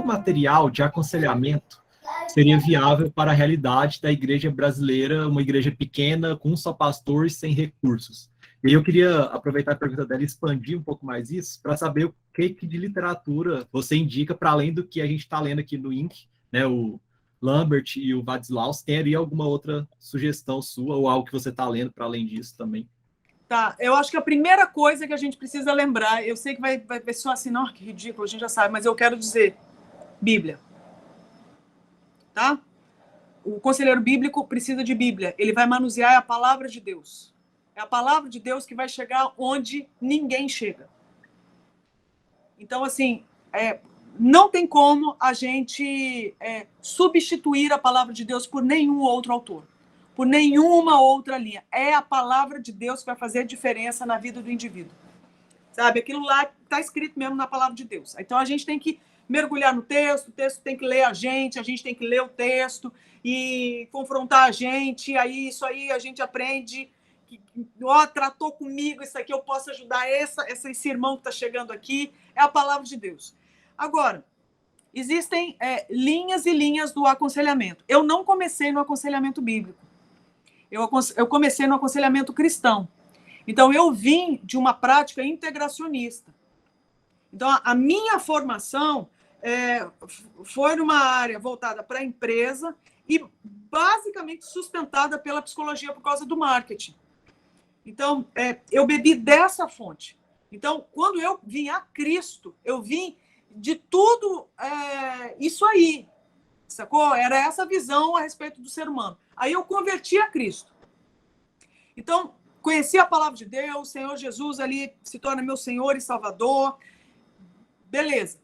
qual material de aconselhamento seria viável para a realidade da igreja brasileira, uma igreja pequena, com um só pastor e sem recursos. E aí eu queria aproveitar a pergunta dela e expandir um pouco mais isso, para saber o que de literatura você indica, para além do que a gente está lendo aqui no INC, né, o Lambert e o Václav, teria alguma outra sugestão sua, ou algo que você está lendo para além disso também? Tá, eu acho que a primeira coisa que a gente precisa lembrar, eu sei que vai soar assim, não, que ridículo, a gente já sabe, mas eu quero dizer, Bíblia. Tá? O conselheiro bíblico precisa de Bíblia, ele vai manusear a palavra de Deus. É a palavra de Deus que vai chegar onde ninguém chega. Então, assim, não tem como a gente substituir a palavra de Deus por nenhum outro autor, por nenhuma outra linha. É a palavra de Deus que vai fazer diferença na vida do indivíduo. Sabe? Aquilo lá está escrito mesmo na palavra de Deus. Então, a gente tem que mergulhar no texto, o texto tem que ler a gente tem que ler o texto e confrontar a gente, aí isso aí a gente aprende, tratou comigo, isso aqui eu posso ajudar esse irmão que está chegando aqui, é a palavra de Deus. Agora, existem linhas e linhas do aconselhamento. Eu não comecei no aconselhamento bíblico, eu comecei no aconselhamento cristão. Então, eu vim de uma prática integracionista. Então, a minha formação foi numa área voltada para a empresa e basicamente sustentada pela psicologia por causa do marketing. Então, eu bebi dessa fonte. Então, quando eu vim a Cristo, eu vim de tudo isso aí, sacou? Era essa visão a respeito do ser humano. Aí eu converti a Cristo. Então, conheci a palavra de Deus, o Senhor Jesus ali se torna meu Senhor e Salvador. Beleza.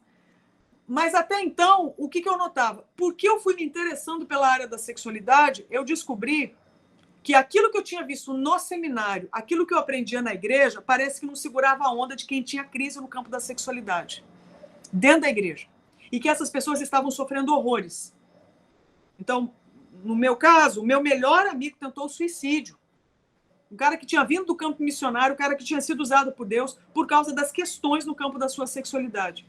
Mas até então, o que eu notava? Porque eu fui me interessando pela área da sexualidade, eu descobri que aquilo que eu tinha visto no seminário, aquilo que eu aprendia na igreja, parece que não segurava a onda de quem tinha crise no campo da sexualidade, dentro da igreja. E que essas pessoas estavam sofrendo horrores. Então, no meu caso, o meu melhor amigo tentou suicídio. Um cara que tinha vindo do campo missionário, um cara que tinha sido usado por Deus por causa das questões no campo da sua sexualidade.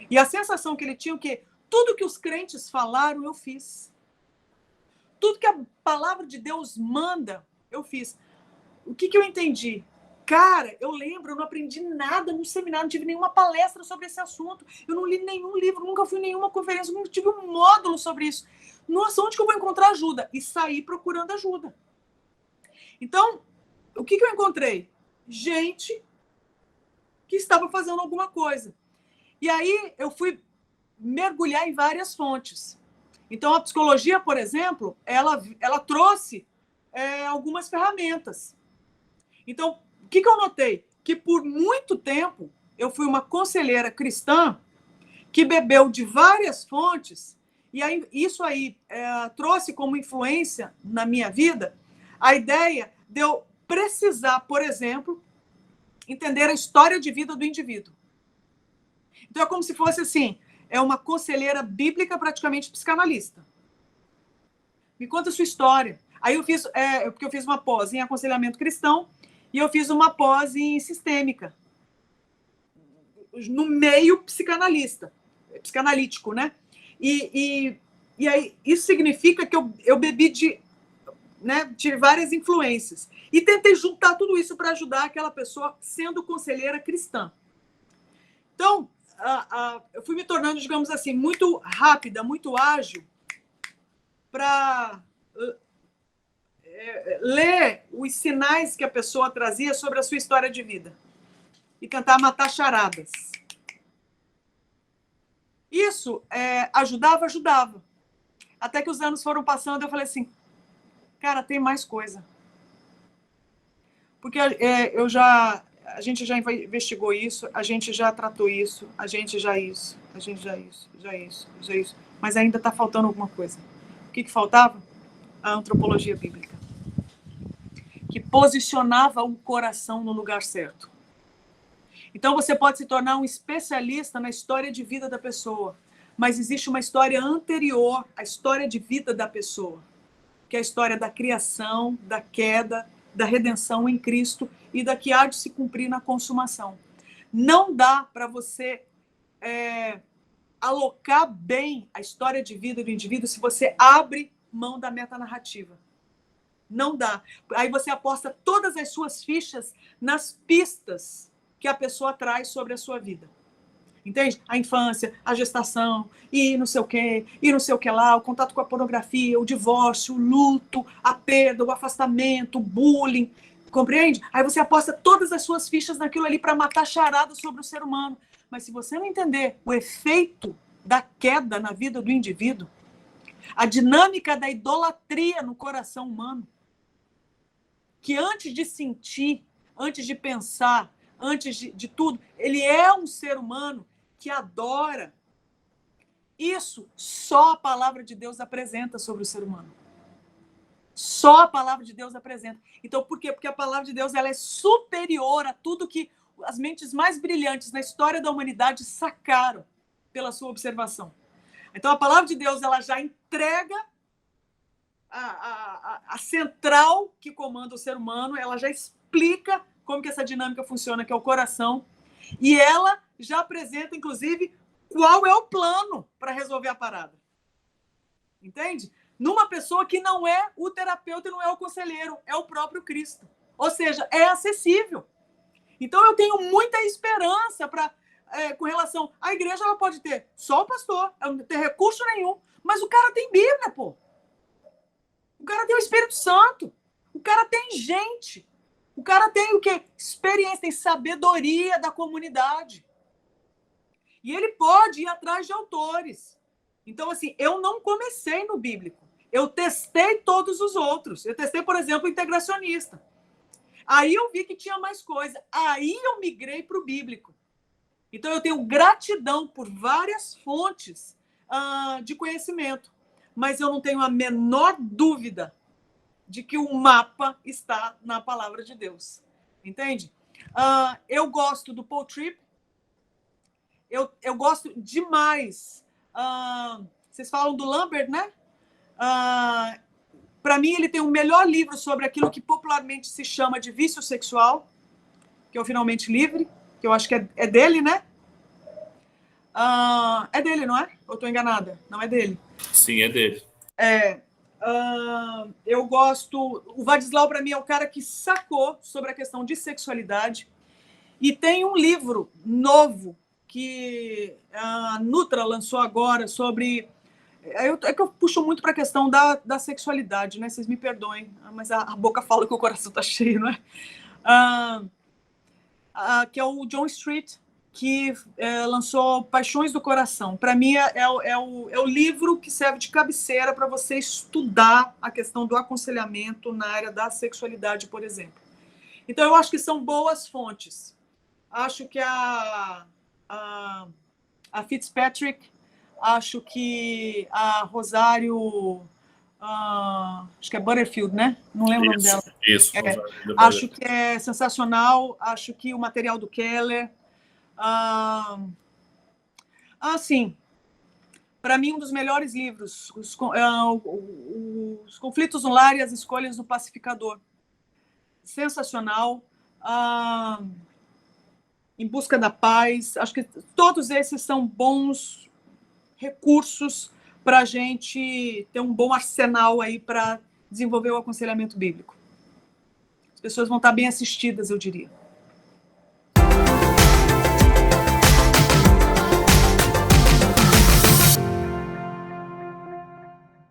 E a sensação que ele tinha é que tudo que os crentes falaram, eu fiz. Tudo que a palavra de Deus manda, eu fiz. O que eu entendi? Cara, eu lembro, eu não aprendi nada no seminário, não tive nenhuma palestra sobre esse assunto, eu não li nenhum livro, nunca fui em nenhuma conferência, nunca tive um módulo sobre isso. Nossa, onde que eu vou encontrar ajuda? E saí procurando ajuda. Então, o que eu encontrei? Gente que estava fazendo alguma coisa. E aí eu fui mergulhar em várias fontes. Então, a psicologia, por exemplo, ela trouxe algumas ferramentas. Então, o que eu notei? Que por muito tempo eu fui uma conselheira cristã que bebeu de várias fontes, e aí, isso aí trouxe como influência na minha vida a ideia de eu precisar, por exemplo, entender a história de vida do indivíduo. Então, é como se fosse assim, uma conselheira bíblica praticamente psicanalista. Me conta a sua história. Aí eu fiz, porque eu fiz uma pós em aconselhamento cristão e eu fiz uma pós em sistêmica, no meio psicanalítico, né? E aí, isso significa que eu bebi de várias influências. E tentei juntar tudo isso para ajudar aquela pessoa sendo conselheira cristã. Então, eu fui me tornando, digamos assim, muito rápida, muito ágil para ler os sinais que a pessoa trazia sobre a sua história de vida e tentar matar charadas. Isso ajudava. Até que os anos foram passando, eu falei assim, cara, tem mais coisa. Porque a gente já investigou isso, a gente já tratou isso, a gente já isso. Mas ainda está faltando alguma coisa. O que faltava? A antropologia bíblica, que posicionava o coração no lugar certo. Então, você pode se tornar um especialista na história de vida da pessoa, mas existe uma história anterior à história de vida da pessoa, que é a história da criação, da queda, da redenção em Cristo e da que há de se cumprir na consumação. Não dá para você alocar bem a história de vida do indivíduo se você abre mão da metanarrativa. Não dá. Aí você aposta todas as suas fichas nas pistas que a pessoa traz sobre a sua vida. Entende? A infância, a gestação, e não sei o quê, e não sei o que lá, o contato com a pornografia, o divórcio, o luto, a perda, o afastamento, o bullying. Compreende? Aí você aposta todas as suas fichas naquilo ali para matar charada sobre o ser humano. Mas se você não entender o efeito da queda na vida do indivíduo, a dinâmica da idolatria no coração humano, que antes de sentir, antes de pensar, antes de tudo, ele é um ser humano que adora. Isso só a palavra de Deus apresenta sobre o ser humano. Só a palavra de Deus apresenta. Então, por quê? Porque a palavra de Deus ela é superior a tudo que as mentes mais brilhantes na história da humanidade sacaram pela sua observação. Então, a palavra de Deus ela já entrega a central que comanda o ser humano, ela já explica como que essa dinâmica funciona, que é o coração, e ela já apresenta, inclusive, qual é o plano para resolver a parada. Entende? Numa pessoa que não é o terapeuta e não é o conselheiro, é o próprio Cristo. Ou seja, é acessível. Então, eu tenho muita esperança com relação... A igreja ela pode ter só o pastor, ela não tem recurso nenhum, mas o cara tem Bíblia, pô. O cara tem o Espírito Santo. O cara tem gente. O cara tem o quê? Experiência, tem sabedoria da comunidade. E ele pode ir atrás de autores. Então, assim, eu não comecei no bíblico. Eu testei todos os outros. Eu testei, por exemplo, o integracionista. Aí eu vi que tinha mais coisa. Aí eu migrei para o bíblico. Então, eu tenho gratidão por várias fontes de conhecimento. Mas eu não tenho a menor dúvida de que o mapa está na palavra de Deus. Entende? Eu gosto do Paul Tripp. Eu gosto demais. Vocês falam do Lambert, né? Para mim, ele tem o melhor livro sobre aquilo que popularmente se chama de vício sexual, que é o Finalmente Livre, que eu acho que é dele, né? É dele, não é? Ou estou enganada? Não é dele. Sim, é dele. Eu gosto... O Vadislau, para mim, é o cara que sacou sobre a questão de sexualidade. E tem um livro novo que a Nutra lançou agora sobre... É que eu puxo muito para a questão da sexualidade, né? Vocês me perdoem, mas a boca fala que o coração está cheio, não é? Que é o John Street, que lançou Paixões do Coração. Para mim, é o livro que serve de cabeceira para você estudar a questão do aconselhamento na área da sexualidade, por exemplo. Então, eu acho que são boas fontes. Acho que a Fitzpatrick, acho que a Rosário... acho que é Butterfield, né? Não lembro o nome dela. Isso. Acho que é sensacional. Acho que o material do Keller... sim. Para mim, um dos melhores livros. Os Conflitos no Lar e as Escolhas do Pacificador. Sensacional. Em Busca da Paz. Acho que todos esses são bons recursos para a gente ter um bom arsenal aí para desenvolver o aconselhamento bíblico. As pessoas vão estar bem assistidas, eu diria.